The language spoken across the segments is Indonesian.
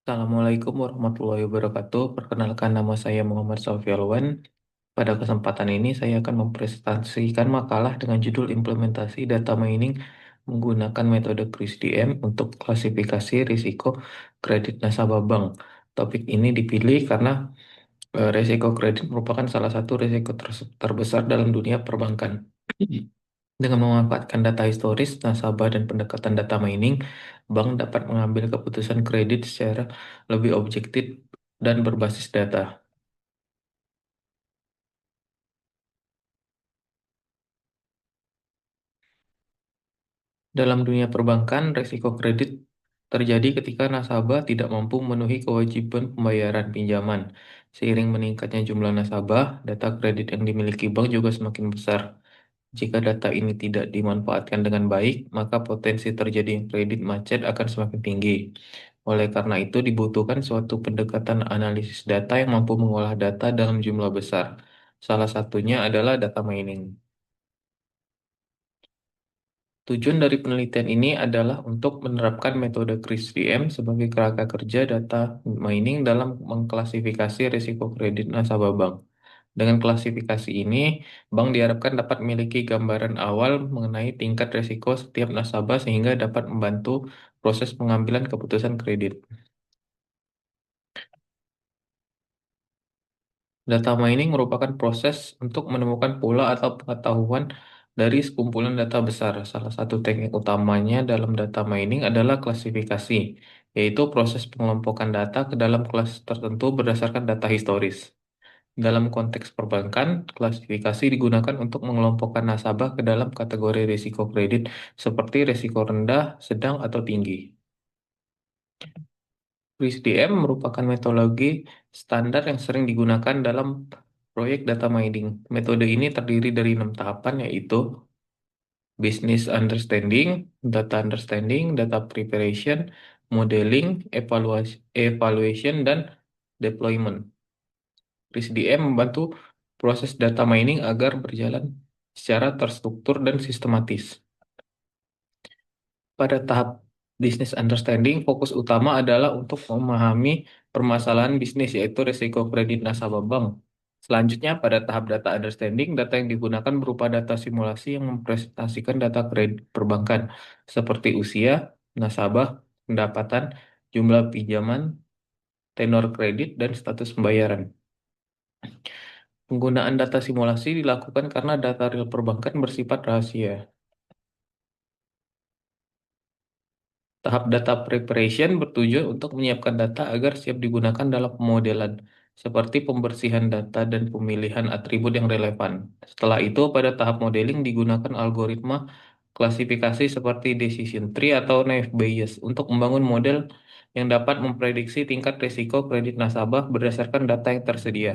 Assalamualaikum warahmatullahi wabarakatuh. Perkenalkan nama saya Muhammad Sofyan. Pada kesempatan ini saya akan mempresentasikan makalah dengan judul Implementasi Data Mining menggunakan metode CRISDM untuk klasifikasi risiko kredit nasabah bank. Topik ini dipilih karena risiko kredit merupakan salah satu risiko terbesar dalam dunia perbankan. Dengan memanfaatkan data historis, nasabah, dan pendekatan data mining, bank dapat mengambil keputusan kredit secara lebih objektif dan berbasis data. Dalam dunia perbankan, risiko kredit terjadi ketika nasabah tidak mampu memenuhi kewajiban pembayaran pinjaman. Seiring meningkatnya jumlah nasabah, data kredit yang dimiliki bank juga semakin besar. Jika data ini tidak dimanfaatkan dengan baik, maka potensi terjadinya kredit macet akan semakin tinggi. Oleh karena itu, dibutuhkan suatu pendekatan analisis data yang mampu mengolah data dalam jumlah besar. Salah satunya adalah data mining. Tujuan dari penelitian ini adalah untuk menerapkan metode CRISDM sebagai kerangka kerja data mining dalam mengklasifikasi risiko kredit nasabah bank. Dengan klasifikasi ini, bank diharapkan dapat memiliki gambaran awal mengenai tingkat risiko setiap nasabah sehingga dapat membantu proses pengambilan keputusan kredit. Data mining merupakan proses untuk menemukan pola atau pengetahuan dari sekumpulan data besar. Salah satu teknik utamanya dalam data mining adalah klasifikasi, yaitu proses pengelompokan data ke dalam kelas tertentu berdasarkan data historis. Dalam konteks perbankan, klasifikasi digunakan untuk mengelompokkan nasabah ke dalam kategori risiko kredit seperti risiko rendah, sedang, atau tinggi. RISDM merupakan metodologi standar yang sering digunakan dalam proyek data mining. Metode ini terdiri dari 6 tahapan, yaitu business understanding, data preparation, modeling, evaluation, dan deployment. RISDM membantu proses data mining agar berjalan secara terstruktur dan sistematis. Pada tahap business understanding, fokus utama adalah untuk memahami permasalahan bisnis, yaitu risiko kredit nasabah bank. Selanjutnya, pada tahap data understanding, data yang digunakan berupa data simulasi yang mempresentasikan data kredit perbankan, seperti usia, nasabah, pendapatan, jumlah pinjaman, tenor kredit, dan status pembayaran. Penggunaan data simulasi dilakukan karena data real perbankan bersifat rahasia. Tahap data preparation bertujuan untuk menyiapkan data agar siap digunakan dalam pemodelan, seperti pembersihan data dan pemilihan atribut yang relevan. Setelah itu, pada tahap modeling digunakan algoritma klasifikasi seperti decision tree atau naive Bayes untuk membangun model yang dapat memprediksi tingkat risiko kredit nasabah berdasarkan data yang tersedia.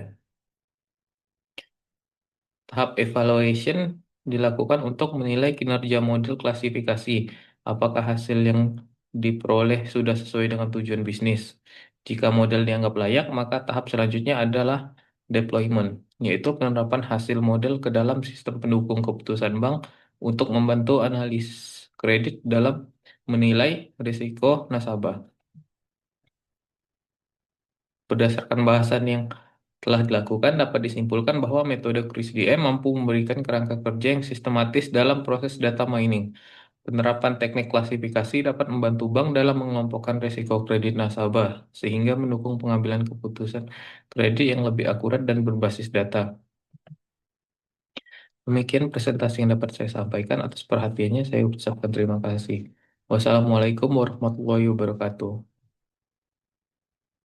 Tahap evaluation dilakukan untuk menilai kinerja model klasifikasi, apakah hasil yang diperoleh sudah sesuai dengan tujuan bisnis. Jika model dianggap layak, maka tahap selanjutnya adalah deployment, yaitu penerapan hasil model ke dalam sistem pendukung keputusan bank untuk membantu analis kredit dalam menilai risiko nasabah. Berdasarkan bahasan yang telah dilakukan, dapat disimpulkan bahwa metode CRISDM mampu memberikan kerangka kerja yang sistematis dalam proses data mining. Penerapan teknik klasifikasi dapat membantu bank dalam mengelompokkan risiko kredit nasabah, sehingga mendukung pengambilan keputusan kredit yang lebih akurat dan berbasis data. Demikian presentasi yang dapat saya sampaikan. Atas perhatiannya, saya ucapkan terima kasih. Wassalamualaikum warahmatullahi wabarakatuh.